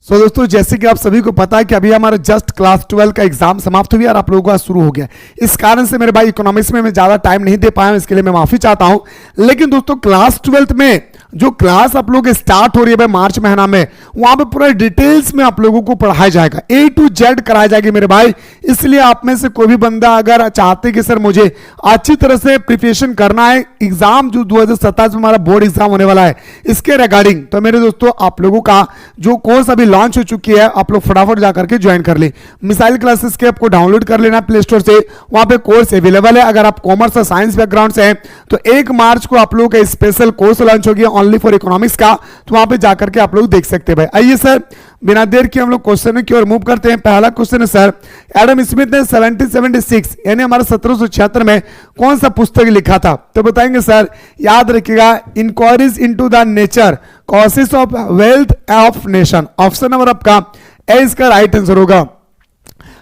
दोस्तों जैसे कि आप सभी को पता है कि अभी हमारा जस्ट क्लास 12 का एग्जाम समाप्त हुई और आप लोगों का शुरू हो गया। इस कारण से मेरे भाई इकोनॉमिक्स में मैं ज़्यादा टाइम नहीं दे पाया हूं, इसके लिए मैं माफ़ी चाहता हूं। लेकिन दोस्तों क्लास 12 में जो क्लास आप लोगों के स्टार्ट हो रही है भाई मार्च महीना में, वहां पे पूरा डिटेल्स में आप लोगों को पढ़ाया जाएगा, A to Z कराया जाएगी मेरे भाई। इसलिए आप में से कोई भी बंदा अगर चाहते कि सर मुझे अच्छी तरह से प्रिपरेशन करना है, एग्जाम जो 2027 में हमारा बोर्ड एग्जाम होने वाला है इसके रिगार्डिंग, तो मेरे दोस्तों आप लोगों का जो कोर्स अभी लॉन्च हो चुकी है, आप लोग फटाफट जाकर के ज्वाइन कर ले। मिसाइल क्लासेस के आपको डाउनलोड कर लेना प्ले स्टोर से, वहां पे कोर्स अवेलेबल है। अगर आप कॉमर्स और साइंस बैकग्राउंड से हैं तो 1 मार्च को आप लोगों का स्पेशल कोर्स लॉन्च हो गया ओनली फॉर इकोनॉमिक्स का, तो वहां पे जाकर के आप लोग देख सकते हैं भाई। आइए सर बिना देर के हम लोग क्वेश्चन की ओर मूव करते हैं। पहला क्वेश्चन है सर, एडम स्मिथ ने 1776 यानी हमारा 1776 में कौन सा पुस्तक लिखा था? तो बताएंगे सर, याद रखिएगा, inquiries into the nature causes of wealth of nation. Option number आपका ए इसका राइट आंसर होगा।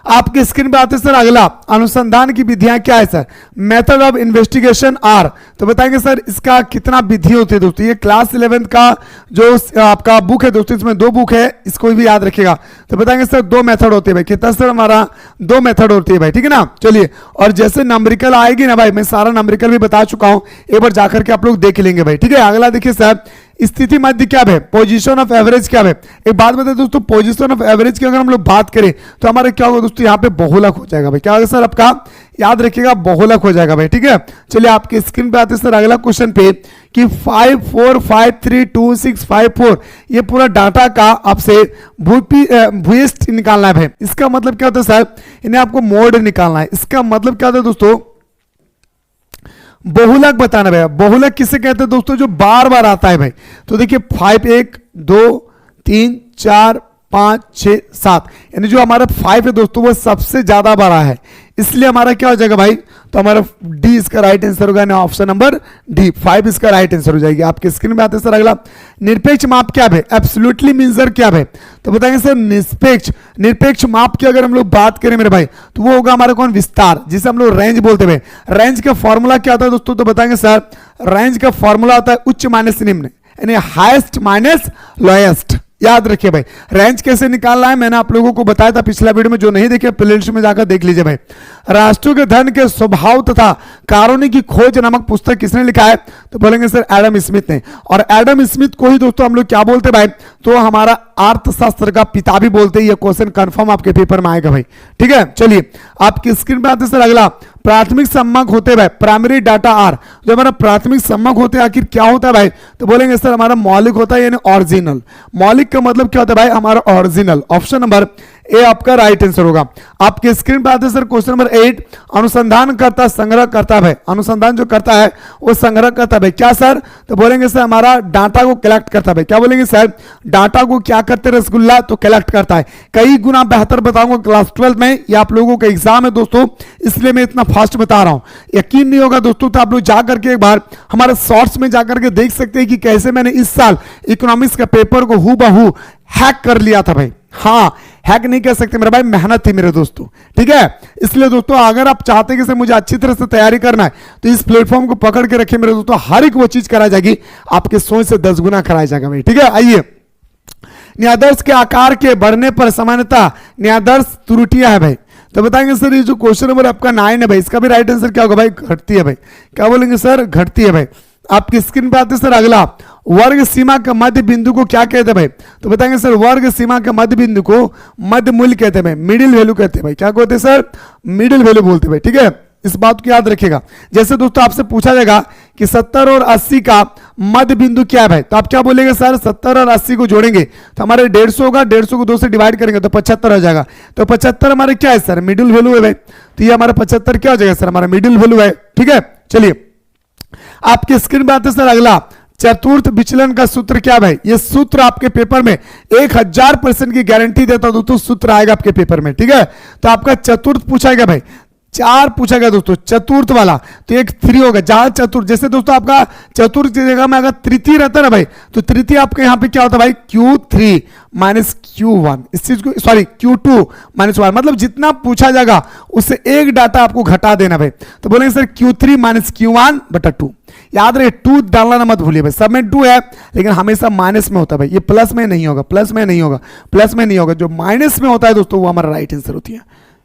आपके स्क्रीन पे आते सर अगला, अनुसंधान की विधियां क्या है sir? Method of investigation are. तो बताएंगे सर इसका कितना विधि होती है दोस्तों? ये क्लास 11 का जो आपका बुक है दोस्तों, इसमें 2 बुक है, इसको भी याद रखिएगा। तो बताएंगे सर 2 मेथड होते हैं भाई। कितना सर? हमारा 2 मेथड होती है भाई, ठीक है ना। चलिए, और जैसे नंबरिकल आएगी ना भाई, मैं सारा नंबरिकल भी बता चुका हूं, एक बार जाकर के आप लोग देख लेंगे भाई, ठीक है। अगला देखिए सर, स्थिति मध्य क्या है? पोजीशन ऑफ एवरेज क्या है? एक बात बताए दोस्तों, पोजीशन ऑफ एवरेज की अगर हम लोग बात करें तो हमारे क्या होगा दोस्तों, यहाँ पे बहुलक हो जाएगा भाई। क्या होगा सर आपका? याद रखिएगा बहुलक हो जाएगा भाई, ठीक है। चलिए आपके स्क्रीन पे आते सर अगला क्वेश्चन पे कि 54532654 ये पूरा डाटा का आपसे भूयिष्ठ निकालना है भाई। इसका मतलब क्या होता है सर? इन्हें आपको मोड निकालना है। इसका मतलब क्या होता है दोस्तों? बहुलक बताना भैया। बहुलक किसे कहते हैं दोस्तों? जो बार बार आता है भाई। तो देखिए 5 1 2 3 4 5 6 7 यानी जो हमारा 5 है दोस्तों वो सबसे ज्यादा बड़ा है, इसलिए हमारा क्या हो जाएगा भाई? तो हमारा डी इसका राइट आंसर होगा, ना ऑप्शन नंबर डी 5 इसका राइट आंसर हो जाएगी। आपके स्क्रीन में आते सर अगला, निरपेक्ष माप क्या है? एब्सोल्युटली मेजर क्या है? तो बताएंगे सर निरपेक्ष माप की अगर हम लोग बात करें मेरे भाई, तो वो होगा हमारा कौन? विस्तार, जिसे हम लोग रेंज बोलते हैं। रेंज का फॉर्मूला क्या होता है दोस्तों? तो बताएंगे सर रेंज का फॉर्मूला होता है उच्च माइनस निम्न, यानी हाईएस्ट माइनस लोएस्ट। याद रखिए भाई, रेंज कैसे निकालना है मैंने आप लोगों को बताया था पिछला वीडियो में, जो नहीं देखे प्लेलिस्ट में जाकर देख लीजिए भाई। राष्ट्रों के धन के स्वभाव तथा कारणों की खोज नामक पुस्तक किसने लिखा है? तो बोलेंगे सर एडम स्मिथ ने। और एडम स्मिथ को ही दोस्तों हम लोग क्या बोलते हैं भाई? तो हमारा अर्थशास्त्र का पिता भी बोलते हैं। ये क्वेश्चन कंफर्म आपके पेपर में आएगा भाई, ठीक है। चलिए आपकी स्क्रीन पे आते सर अगला, प्राथमिक सम्मक होते भाई प्राइमरी डाटा आर। जो हमारा प्राथमिक सम्मक होते हैं आखिर क्या होता है भाई? तो बोलेंगे सर हमारा मौलिक होता है, यानी ओरिजिनल। मौलिक का मतलब क्या होता है भाई? हमारा ओरिजिनल। ऑप्शन नंबर ए आपका राइट आंसर होगा। आपके स्क्रीन पे आते सर क्वेश्चन नंबर 8, अनुसंधान करता संग्रह करता है। अनुसंधान जो करता है वो संग्रह करता है क्या सर? तो बोलेंगे सर हमारा डाटा को कलेक्ट करता है। क्या बोलेंगे सर? डाटा को क्या करते हैं रसगुल्ला? तो कलेक्ट करता है। कई गुना बेहतर बताऊंगा क्लास 12 में, ये आप लोगों का एग्जाम है दोस्तों, इसलिए मैं इतना फास्ट बता रहा हूं। यकीन नहीं होगा दोस्तों तो आप लोग जाकर के एक बार हमारे शॉर्ट्स में जाकर के देख सकते हैं कि कैसे मैंने इस साल इकोनॉमिक्स का पेपर को हूबहू हैक कर लिया था भाई। हाँ, हैक नहीं कह सकते मेरे भाई, मेहनत थी मेरे दोस्तों, ठीक है। इसलिए दोस्तों अगर आप चाहते हैं कि सर मुझे अच्छी तरह से तैयारी करना है तो इस प्लेटफॉर्म को पकड़ के रखिए मेरे दोस्तों, हर एक वो चीज कराई जाएगी, आपके सोच से 10 गुना कराया जाएगा भाई, ठीक है। आइए, न्यायाधर्ष के आकार के बढ़ने पर सामान्यतः न्यायाधर्ष त्रुटियां है भाई। तो बताएंगे सर ये जो क्वेश्चन नंबर आपका 9 है भाई, इसका भी राइट आंसर क्या होगा भाई? घटती है भाई। क्या बोलेंगे सर? घटती है भाई। आपकी स्क्रीन पे आते सर अगला, वर्ग सीमा का मध्य बिंदु को क्या कहते हैं भाई? तो बताएंगे सर वर्ग सीमा के मध्य बिंदु को मध्य मूल्य कहते हैं भाई, मिडिल वैल्यू कहते हैं भाई। क्या कहते हैं सर? मिडिल वैल्यू बोलते हैं भाई, ठीक है। इस बात को याद रखिएगा। जैसे दोस्तों आपसे पूछा जाएगा कि 70 और 80 का मध्य बिंदु क्या है भाई, तो आप क्या बोलेंगे सर? 70 और 80 को जोड़ेंगे तो हमारे 150 होगा, 150 को 2 से डिवाइड करेंगे तो 75 हो जाएगा। तो 75 हमारे क्या है सर? मिडिल वैल्यू है भाई। तो ये हमारा 75 क्या हो जाएगा सर? हमारा मिडिल वैल्यू है, ठीक है। चलिए आपके स्क्रीन पे आते सर अगला, चतुर्थ विचलन का सूत्र क्या भाई? ये सूत्र आपके पेपर में 1000% की गारंटी देता हूं दोस्तों, सूत्र आएगा आपके पेपर में, ठीक है। तो आपका चतुर्थ पूछाएगा भाई, 4 पूछा गया दोस्तों चतुर्थ वाला, तो एक 3 होगा। जहां चतुर्थ, जैसे दोस्तों आपका चतुर्थ की जगह में अगर तृतीय रहता ना भाई, तो तृतीय आपका यहाँ पे क्या होता है भाई, Q3 माइनस Q1, इस चीज को सॉरी Q2 माइनस 1, मतलब जितना पूछा जाएगा उससे एक डाटा आपको घटा देना भाई। तो बोलेंगे सर Q3 माइनस Q1 बटा 2। याद रहे 2 डालना मत भूलिए भाई, सब में 2 है लेकिन हमेशा माइनस में होता है भाई, ये प्लस में नहीं होगा, प्लस में नहीं होगा, प्लस में नहीं होगा। जो माइनस में होता है दोस्तों वो हमारा राइट आंसर होती है,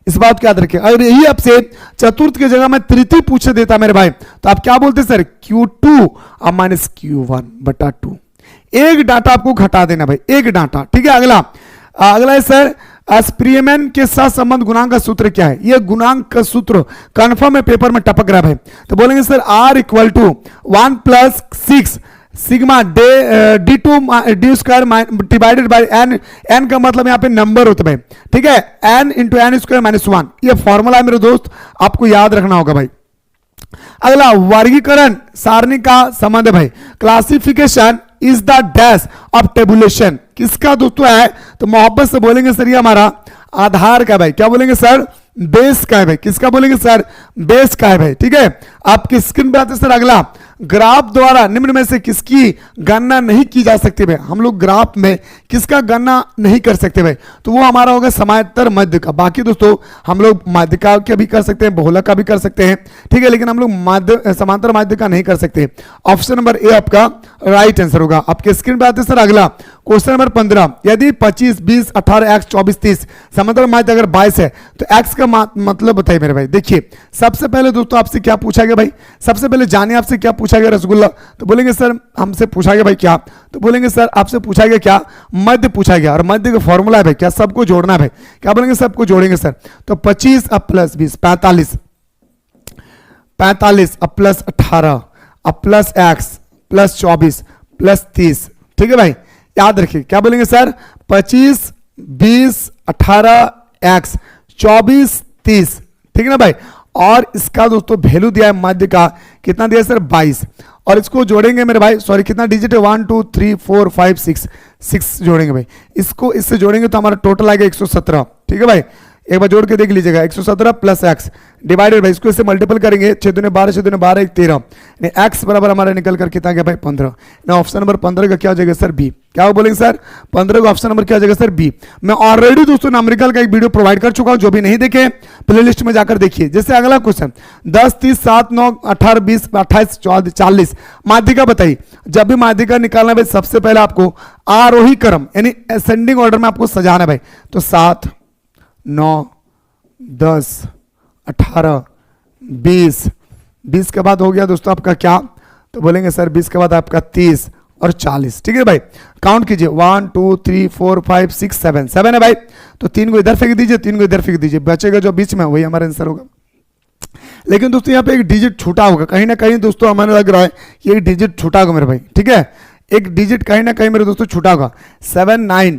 इस बात को याद रखिए। अगर यही आपसे चतुर्थ की जगह में तृतीय पूछ देता मेरे भाई, तो आप क्या बोलते सर Q2 अब माइनस Q1 बटा 2। एक डाटा आपको घटा देना भाई, एक डाटा, ठीक है। अगला है सर स्प्रीमेन के साथ संबंध गुणांक का सूत्र क्या है। ये गुणांक का सूत्र कंफर्म है, पेपर में टपक रहा है भाई। तो बोलेंगे sir R equal to 1 plus 6 sigma d2 D square divided by n। n का मतलब यहाँ पे नंबर होता है भाई, ठीक है, n into N square minus 1। ये फॉर्मूला है मेरे दोस्त, आपको याद रखना होगा भाई। अगला वर्गीकरण सारणी का संबंध है भाई। Classification is the dash of tabulation, किसका दोस्तों है, तो मोहब्बत से बोलेंगे सर ये हमारा आधार का भाई। क्या बोलेंगे सर, बेस का है भाई। किसका बोलेंगे सर, बेस का है भाई, ठीक है। आपकी स्क्रीन पे आते सर अगला, ग्राफ द्वारा निम्न में से किसकी गणना नहीं की जा सकती भाई। हम लोग ग्राफ में किसका गणना नहीं कर सकते भाई, तो वो हमारा होगा समांतर मध्य का। बाकी दोस्तों हम लोग माध्य का भी कर सकते हैं, बहुलक का भी कर सकते हैं, ठीक है, लेकिन हम लोग माध्य समांतर माध्य का नहीं कर सकते। ऑप्शन नंबर ए आपका राइट आंसर होगा। आपके स्क्रीन पे आते सर अगला क्वेश्चन नंबर 15, यदि 25 20 18 x 24 30 समांतर माध्य अगर 22 है तो x का मतलब बताइए मेरे भाई। देखिए सबसे पहले दोस्तों आपसे क्या पूछा गया भाई, सबसे पहले जानिए आपसे क्या पूछा गया रसगुल्ला। तो बोलेंगे सर हमसे पूछा गया भाई क्या, तो बोलेंगे सर आपसे पूछा गया क्या, मध्य पूछा गया, और मध्य का फॉर्मूला है भाई क्या, सबको जोड़ना है भाई। क्या बोलेंगे सबको जोड़ेंगे सर, तो 25 अब प्लस 20 45 अब प्लस 18 अब प्लस x प्लस 24 प्लस 30, ठीक है भाई। याद रखिए क्या बोलेंगे सर, 25 20 18 x 24 30, ठीक है ना भाई। और इसका दोस्तों वैल्यू दिया है मध्य का, कितना दिया है सर 22, और इसको जोड़ेंगे मेरे भाई, सॉरी कितना डिजिट है 1 2 3 4 5 6 जोड़ेंगे भाई। इसको इससे जोड़ेंगे तो हमारा टोटल आएगा 117, ठीक है भाई। एक बार जोड़ के देख लीजिएगा, 117 प्लस एक्स डिवाइडेड भाई, इसको इससे मल्टीपल करेंगे, 6 दूने 12 6 दूने 12 1 13, एक्स बराबर हमारा निकल कर कितना गया भाई 15। ना ऑप्शन नंबर 15 का क्या हो जाएगा सर बी। क्या बोलेंगे सर 15 का ऑप्शन नंबर क्या हो जाएगा सर बी। मैं ऑलरेडी दोस्तों न्यूमेरिकल का एक वीडियो प्रोवाइड कर चुका हूं, जो भी नहीं देखे प्लेलिस्ट में जाकर देखिए। जैसे अगला क्वेश्चन 10 30 7 9 18 20 28 40 माध्यिका बताइए। जब भी माध्यिका निकालना भाई सबसे पहले आपको आरोही क्रम यानी असेंडिंग ऑर्डर में आपको सजाना भाई। तो 7 9 10 18 20 के बाद हो गया दोस्तों आपका क्या, तो बोलेंगे सर 20 के बाद आपका 30 और 40, ठीक है भाई। काउंट कीजिए 1 2 3 4 5 6 7 है भाई। तो 3 को इधर फेंक दीजिए, 3 को इधर फेंक दीजिए, बचेगा जो बीच में वही हमारा आंसर होगा। लेकिन दोस्तों यहाँ पे एक डिजिट छूटा होगा कहीं ना कहीं दोस्तों, हमें लग रहा है ये एक डिजिट छूटा होगा मेरे भाई, ठीक है। एक डिजिट कहीं ना कहीं मेरे दोस्तों छूटा होगा। 7 9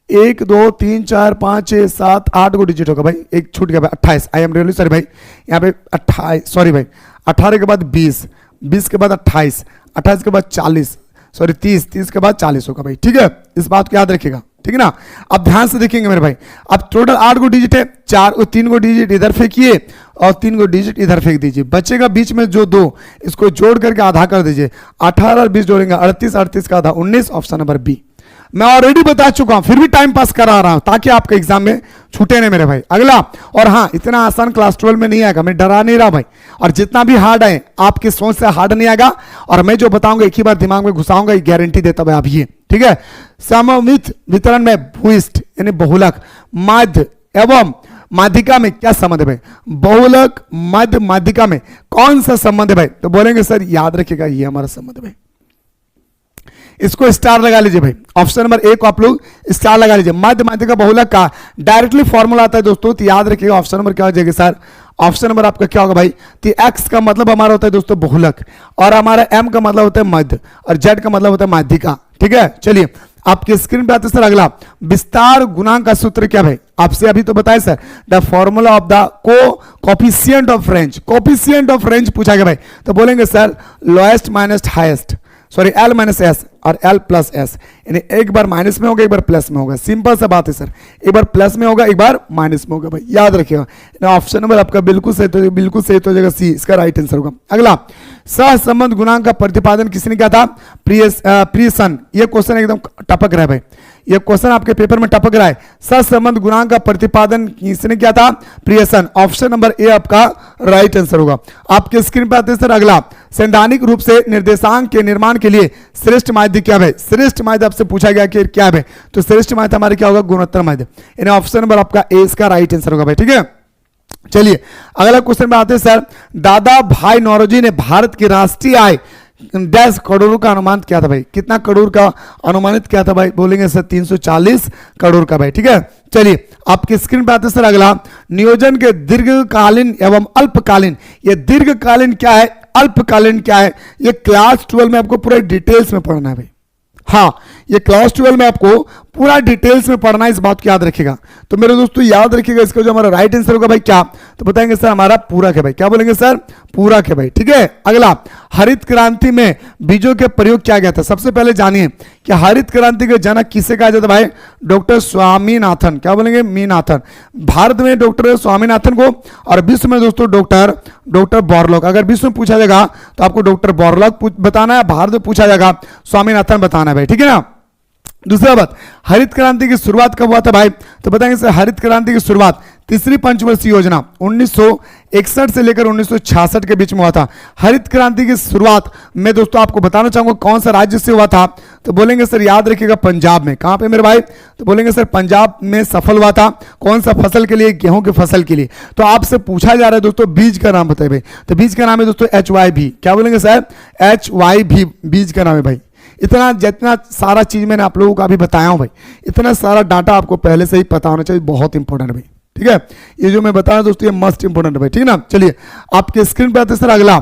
1 2 3 4 5 6 7 8 को डिजिट होगा भाई, एक छूट गया भाई 28। आई एम रियली सॉरी भाई, यहाँ पे 28 सॉरी भाई 18 के बाद 20 के बाद 28 के बाद 40 सॉरी 30 के बाद 40 होगा भाई, ठीक है। इस बात को याद रखिएगा, ठीक है ना। अब ध्यान से देखेंगे मेरे भाई, अब टोटल 8 को डिजिट है, 4 और 3 को डिजिट इधर फेंकिए और 3 को डिजिट इधर फेंक दीजिए, बचेगा बीच में जो 2, इसको जोड़ करके आधा कर दीजिए। 18 और 20 जोड़ेंगे 38 का आधा 19, ऑप्शन नंबर बी। मैं ऑलरेडी बता चुका हूं, फिर भी टाइम पास करा रहा हूं ताकि आपके एग्जाम में छूटे नहीं मेरे भाई। अगला, और हाँ इतना आसान क्लास 12 में नहीं आएगा, मैं डरा नहीं रहा भाई, और जितना भी हार्ड है आपकी सोच से हार्ड नहीं आएगा, और मैं जो बताऊंगा एक ही बार दिमाग में घुसाऊंगा, ये गारंटी देता भाई आप ये, ठीक है। सममित वितरण में भूयिष्ठ यानी बहुलक मध्य एवं माध्यिका में क्या संबंध है भाई, बहुलक मध्य माध्यिका में कौन सा संबंध है भाई, तो बोलेंगे सर याद रखिएगा ये हमारा संबंध है भाई। इसको स्टार लगा लीजिए भाई, ऑप्शन नंबर ए को आप लोग स्टार लगा लीजिए। मध्य माध्यिका बहुलक का डायरेक्टली फॉर्मूला आता है दोस्तों, तो याद रखिएगा ऑप्शन नंबर क्या हो जाएगा सर, ऑप्शन नंबर आपका क्या होगा भाई, तो एक्स का मतलब हमारा होता है दोस्तों बहुलक, और हमारा एम का मतलब होता है मध्य, और जेड का मतलब होता है माध्यिका, ठीक है। चलिए आपके स्क्रीन पे आते सर अगला, विस्तार गुणांक का सूत्र क्या भाई, आपसे अभी तो बताए sir, the formula of the coefficient of range, coefficient of range पूछा गया भाई। तो बोलेंगे sir lowest minus highest, sorry L minus S और एल प्लस एस, यानी एक बार माइनस में होगा एक बार प्लस में होगा। सिंपल सा बात है सर, एक बार प्लस में होगा एक बार माइनस में होगा भाई, याद रखिएगा। ऑप्शन नंबर आपका बिल्कुल सही तो बिल्कुल सही तो हो जाएगा सी, इसका राइट आंसर होगा। अगला, सहसंबंध गुणांक का प्रतिपादन किसने किया था? प्रियसन। ये क्वेश्चन एकदम टपक रहा है भाई, ये क्वेश्चन आपके पेपर में टपक रहा है। सहसंबंध गुणांक का प्रतिपादन किसने किया था? प्रियसन। ऑप्शन नंबर ए आपका राइट आंसर होगा। आपके स्क्रीन पर आते हैं सर अगला, सैद्धांतिक रूप से निर्देशांक के निर्माण के लिए श्रेष्ठ माध्य क्या है? श्रेष्ठ माध्य आपसे पूछा गया कि क्या है, तो श्रेष्ठ माध्य हमारे क्या होगा? गुणोत्तर माध्य, यानी ऑप्शन नंबर आपका ए इसका राइट आंसर होगा भाई, ठीक है। चलिए अगला क्वेश्चन में आते हैं सर, दादा भाई नौरोजी ने भारत की राष्ट्रीय आय डैश करोड़ का अनुमान किया था भाई, कितना करोड़ का अनुमानित किया था भाई? बोलेंगे सर 340 करोड़ का भाई, ठीक है। चलिए आपके स्क्रीन पे आते हैं सर अगला, नियोजन के दीर्घकालीन एवं अल्पकालीन, ये दीर्घकालीन क्या है, अल्पकालीन क्या है, ये क्लास 12 में आपको पूरा डिटेल्स में पढ़ना है भाई। हाँ, ये क्लास 12 में आपको पूरा डिटेल्स में पढ़ना है, इस बात को याद रखिएगा। तो मेरे दोस्तों याद रखिएगा, इसका जो हमारा राइट आंसर होगा भाई क्या, तो बताएंगे सर हमारा पूरक है भाई। क्या बोलेंगे सर? पूरक है भाई, ठीक है। अगला, हरित क्रांति में बीजों के प्रयोग किया गया था। सबसे पहले जानिए कि हरित क्रांति के जनक किसे कहा जाता है भाई? डॉक्टर स्वामीनाथन। क्या बोलेंगे? मीनाथन। भारत में डॉक्टर स्वामीनाथन को, और विश्व में दोस्तों डॉक्टर बोरलॉग। अगर विश्व में पूछा जाएगा तो आपको डॉक्टर बोरलॉग बताना है, भारत में पूछा जाएगा स्वामीनाथन बताना है भाई, ठीक है ना। दूसरा बात, हरित क्रांति की शुरुआत कब हुआ था भाई? तो बताएंगे सर हरित क्रांति की शुरुआत तीसरी पंचवर्षीय योजना 1961 से लेकर 1966 के बीच में हुआ था। हरित क्रांति की शुरुआत में दोस्तों आपको बताना चाहूंगा कौन सा राज्य से हुआ था, तो बोलेंगे सर याद रखिएगा पंजाब में। कहां पे मेरे भाई? तो बोलेंगे सर पंजाब में सफल हुआ था। कौन सा फसल के लिए? गेहूं की फसल के लिए। तो आपसे पूछा जा रहा है दोस्तों बीज का नाम बताइए भाई, तो बीज का नाम है दोस्तों HYV। क्या बोलेंगे सर? HYV बीज का नाम है भाई। इतना जितना सारा चीज मैंने आप लोगों को अभी बताया हूं भाई, इतना सारा डाटा आपको पहले से ही पता होना चाहिए, बहुत इंपॉर्टेंट है भाई, ठीक है। ये जो मैं बता रहा हूं दोस्तों ये मस्ट इंपॉर्टेंट है भाई, ठीक है ना। चलिए आपके स्क्रीन पे आते सर अगला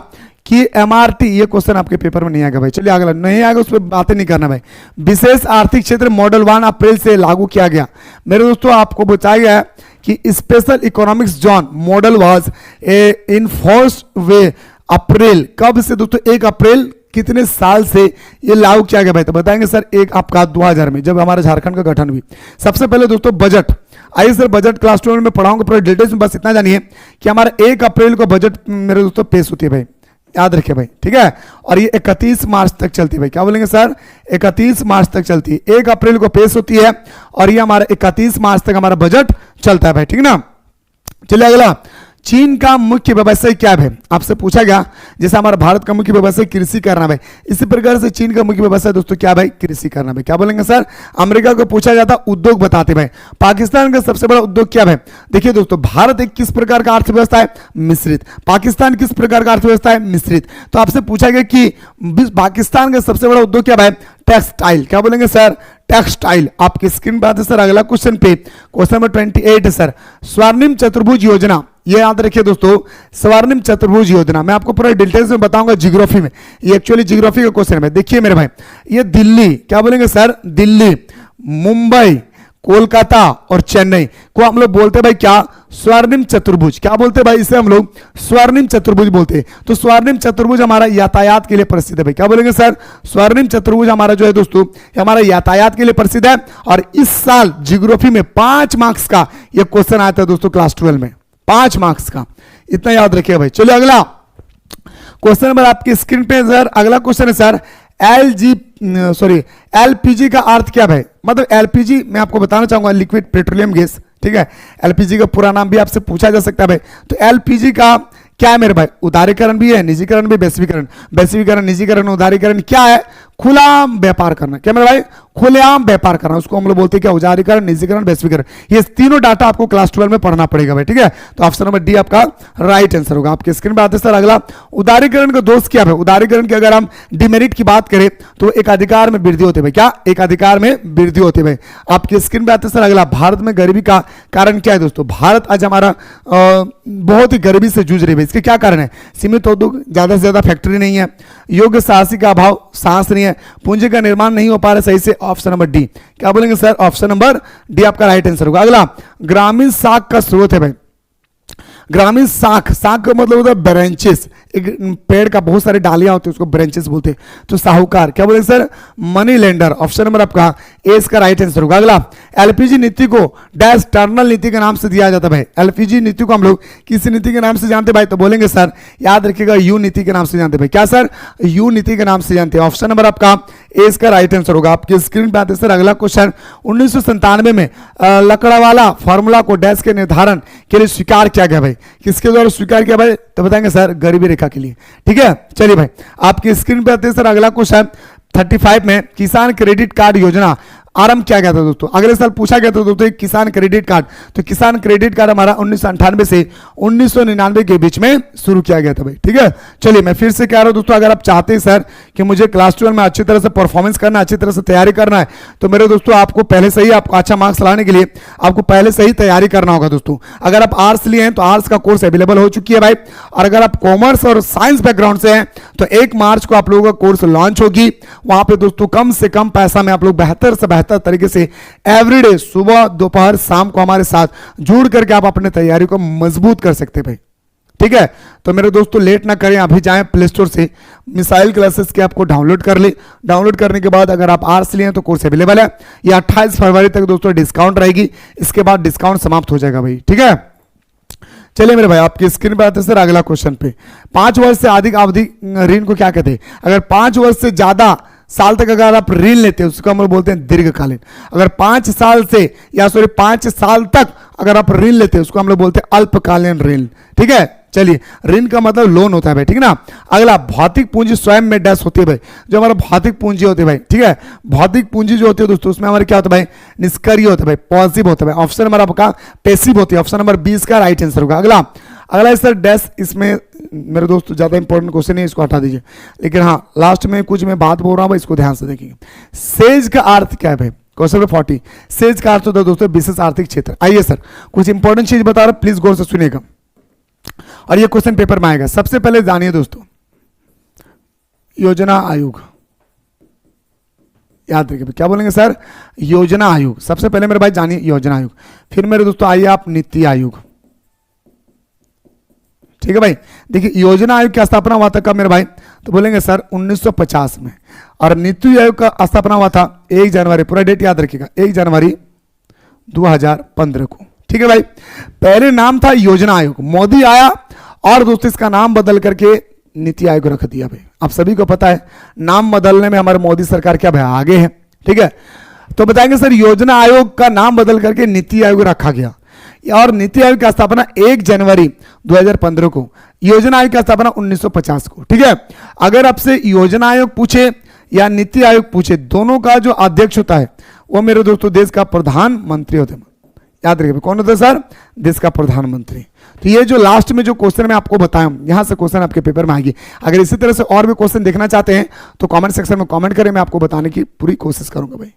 कि MRT, ये क्वेश्चन आपके पेपर में नहीं आएगा भाई। चलिए अगला, नहीं आएगा उस पर बातें नहीं करना भाई। विशेष आर्थिक क्षेत्र मॉडल 1 अप्रैल से लागू किया गया। मेरे दोस्तों आपको बताया गया है कि special economics zone model was in force way April, कब से दोस्तों? 1 अप्रैल कितने साल से ये लागू किया गया भाई? तो बताएंगे सर एक आपका 2000 में, जब हमारे झारखंड का गठन हुई। सबसे पहले दोस्तों बजट, आइए सर बजट क्लास 12 में पढ़ाऊंगा पूरा डिटेल्स में, बस इतना जानिए कि हमारा 1 अप्रैल को बजट मेरे दोस्तों पेश होती है भाई, याद रखिए भाई, ठीक है। और ये 31 मार्च तक चलती है भाई। क्या बोलेंगे सर? 31 मार्च तक चलती है, 1 अप्रैल को पेश होती है और ये हमारा 31 मार्च तक हमारा बजट चलता है भाई, ठीक है ना। चलिए अगला, चीन का मुख्य व्यवसाय क्या है? आपसे पूछा गया, जैसे हमारा भारत का मुख्य व्यवसाय कृषि करना भाई, इसी प्रकार से चीन का मुख्य व्यवसाय दोस्तों क्या भाई? कृषि करना भाई। क्या बोलेंगे सर? अमेरिका को पूछा जाता उद्योग बताते भाई। पाकिस्तान का सबसे बड़ा उद्योग क्या है? देखिए दोस्तों, भारत एक किस प्रकार का अर्थव्यवस्था है? मिश्रित। पाकिस्तान किस प्रकार का अर्थव्यवस्था है? मिश्रित। तो आपसे पूछा गया कि पाकिस्तान का सबसे बड़ा उद्योग क्या है? टेक्सटाइल। क्या बोलेंगे सर? टेक्सटाइल। आपकी स्क्रीन पर आते सर अगला क्वेश्चन पे, क्वेश्चन नंबर 28 है सर, स्वर्णिम चतुर्भुज योजना। ये याद रखिए दोस्तों, स्वर्णिम चतुर्भुज योजना मैं आपको पूरा डिटेल्स में बताऊंगा ज्योग्राफी में, ये एक्चुअली ज्योग्राफी का क्वेश्चन है। देखिए मेरे भाई, ये दिल्ली, क्या बोलेंगे सर? दिल्ली, मुंबई, कोलकाता और चेन्नई को हम लोग बोलते हैं भाई क्या? स्वर्णिम चतुर्भुज। क्या बोलते हैं भाई इसे? हम लोग स्वर्णिम चतुर्भुज बोलते हैं। तो स्वर्णिम चतुर्भुज हमारा यातायात के लिए प्रसिद्ध है भाई। क्या बोलेंगे सर? स्वर्णिम चतुर्भुज हमारा जो है दोस्तों हमारा यातायात के लिए प्रसिद्ध है। और इस साल ज्योग्राफी में 5 मार्क्स का यह क्वेश्चन आया था दोस्तों क्लास 12 में, 5 मार्क्स का, इतना याद रखिए भाई। चलिए अगला क्वेश्चन नंबर आपकी स्क्रीन पे सर, अगला क्वेश्चन है सर एलपीजी का अर्थ क्या है? मतलब एलपीजी मैं आपको बताना चाहूंगा लिक्विड पेट्रोलियम गैस, ठीक है। एलपीजी का पूरा नाम भी आपसे पूछा जा सकता है भाई। तो एलपीजी का क्या है मेरे भाई? उदारीकरण भी है, निजीकरण भी, वैश्वीकरण। वैश्वीकरण, निजीकरण, उदारीकरण क्या है? खुलेआम व्यापार करना। क्या मेरे भाई? खुलेआम व्यापार करना, उसको हम लोग बोलते हैं क्या? उदारीकरण, निजीकरण, वैश्वीकरण। ये तीनों डाटा आपको क्लास 12 में पढ़ना पड़ेगा भाई, ठीक है। तो ऑप्शन नंबर डी आपका राइट आंसर होगा। आपके स्क्रीन पर आते सर अगला, उदारीकरण का दोष क्या है? उदारीकरण की अगर हम डिमेरिट की बात करें तो एक अधिकार में वृद्धि होती है भाई। क्या? एक अधिकार में वृद्धि होती है भाई। आपके स्क्रीन पर आते सर अगला, भारत में गरीबी का कारण क्या है दोस्तों? भारत आज हमारा बहुत ही गरीबी से जूझ रही है। इसके क्या कारण है? सीमित उद्योग, ज्यादा से ज्यादा फैक्ट्री नहीं है, योग्य साहसी का अभाव, साहस नहीं है, पूंजी का निर्माण नहीं हो पा रहा सही से। Option number D. क्या बोलेंगे सर? ऑप्शन नंबर डी आपका राइट आंसर होगा। अगला, ग्रामीण साख का स्रोत है भाई। ग्रामीण शाख, शाख का मतलब होता है ब्रांचेस, एक पेड़ का बहुत सारे डालियां होती है उसको ब्रांचेस बोलते हैं। तो साहूकार क्या बोले sir, money lender. Option number आपका ए इसका राइट आंसर होगा। अगला, एलपीजी नीति को डैश टर्नल नीति के नाम से दिया जाता है भाई। एलपीजी नीति को हम लोग किस नीति के नाम से जानते हैं भाई, तो बोलेंगे सर याद रखिएगा यू नीति के नाम से जानते हैं भाई। क्या सर, यू नीति के नाम से जानते हैं। ऑप्शन नंबर आपका ए इसका राइट आंसर होगा। आपकी स्क्रीन पे आते सर अगला क्वेश्चन, 1997 में लकड़ावाला फार्मूला को डैश के निर्धारण के लिए स्वीकार किया गया भाई। किसके द्वारा स्वीकार किया भाई, तो बताएंगे सर गरीबी रेखा के लिए। ठीक है, चलिए भाई आपकी स्क्रीन पे आते हैं सर अगला क्वेश्चन, 35 में किसान क्रेडिट कार्ड योजना आरंभ किया गया था दोस्तों। अगले साल पूछा गया था दोस्तों किसान क्रेडिट कार्ड, तो किसान क्रेडिट कार्ड हमारा 1998 से 1999 के बीच में शुरू किया गया था भाई। ठीक है, चलिए मैं फिर से कह रहा हूं दोस्तों, अगर आप चाहते हैं सर कि मुझे क्लास 12 में अच्छी तरह से परफॉर्मेंस करना, अच्छी तरह से तैयारी करना है, तो मेरे दोस्तों आपको पहले से ही आपको अच्छा मार्क्स लाने के लिए आपको पहले से ही तैयारी करना होगा दोस्तों। अगर आप आर्ट्स लिए हैं तो आर्ट्स का कोर्स अवेलेबल हो चुकी है भाई, और अगर आप कॉमर्स और साइंस बैकग्राउंड से हैं तो 1 मार्च को आप लोगों का कोर्स लॉन्च होगी। वहां पे दोस्तों कम से कम पैसा में आप लोग बेहतर से बेहतर तरीके से एवरीडे सुबह दोपहर शाम को हमारे साथ जुड़ करके आप अपने तैयारी को मजबूत कर सकते हैं भाई। ठीक है, तो मेरे दोस्तों लेट ना करें, अभी जाएं प्ले स्टोर से मिसाइल क्लासेस के आपको डाउनलोड कर ले। डाउनलोड करने के बाद अगर आप आर्ट्स लिए हैं तो कोर्स अवेलेबल है। ये 28 फरवरी तक दोस्तों डिस्काउंट रहेगी, इसके बाद डिस्काउंट समाप्त हो जाएगा भाई। ठीक है, चलिए मेरे भाई आपकी स्क्रीन पर आते हैं सर अगला क्वेश्चन पे, 5 वर्ष से अधिक अवधि ऋण को क्या कहते हैं। अगर 5 वर्ष से ज्यादा साल तक अगर आप ऋण लेते हैं उसको हम लोग बोलते हैं दीर्घकालीन। अगर 5 साल से या सॉरी 5 साल तक अगर आप ऋण लेते हैं उसको हम लोग बोलते हैं अल्पकालीन ऋण। ठीक है, चलिए ऋण का मतलब लोन होता है भाई। ठीक है ना। अगला, भौतिक पूंजी स्वयं में डैश होती है भाई, जो हमारा भौतिक पूंजी होती है भाई। ठीक है, भौतिक पूंजी जो होती है दोस्तों उसमें हमारे क्या होता है भाई, निष्क्रिय होता है भाई, पॉजिटिव होता है भाई। ऑप्शन नंबर आपका पैसिव होती है। ऑप्शन नंबर 20 का राइट आंसर होगा। अगला सर डैश, इसमें मेरे दोस्तों ज्यादा इंपॉर्टेंट क्वेश्चन है, इसको हटा दीजिए, लेकिन हाँ लास्ट में कुछ मैं बात बोल रहा हूं भाई, इसको ध्यान से देखिए। सेज का अर्थ क्या है भाई, क्वेश्चन नंबर 40, सेज का अर्थ होता है दोस्तों विशेष आर्थिक क्षेत्र। आइए सर कुछ इंपॉर्टेंट चीज बता रहा हूं, प्लीज गौर से सुनिएगा और ये क्वेश्चन पेपर में आएगा। सबसे पहले जानिए दोस्तों योजना आयोग, याद रखिए क्या बोलेंगे सर, योजना आयोग। सबसे पहले मेरे भाई जानिए योजना आयोग, फिर मेरे दोस्तों आइए आप नीति आयोग। ठीक है भाई, देखिए योजना आयोग की स्थापना हुआ था कब मेरे भाई, तो बोलेंगे सर 1950 में, और नीति आयोग का स्थापना हुआ था 1 जनवरी, पूरा डेट याद रखिएगा, 1 जनवरी 2015 को। ठीक है भाई, पहले नाम था योजना आयोग, मोदी आया और दोस्तों इसका नाम बदल करके नीति आयोग रख दिया भाई। आप सभी को पता है नाम बदलने में हमारे मोदी सरकार क्या भाई आगे है। ठीक है, तो बताएंगे सर योजना आयोग का नाम बदल करके नीति आयोग रखा गया, और नीति आयोग की स्थापना 1 जनवरी 2015 को, योजना आयोग की स्थापना 1950 को। ठीक है, अगर आपसे योजना आयोग पूछे या नीति आयोग पूछे, दोनों का जो अध्यक्ष होता है वो मेरे दोस्तों देश का प्रधानमंत्री होते हैं। याद रखिए कौन होता है सर, देश का प्रधानमंत्री। तो ये जो लास्ट में जो क्वेश्चन मैं आपको बताया यहां से क्वेश्चन आपके पेपर में आएगी। अगर इसी तरह से और भी क्वेश्चन देखना चाहते हैं तो कमेंट सेक्शन में कमेंट करें, मैं आपको बताने की पूरी कोशिश करूंगा भाई।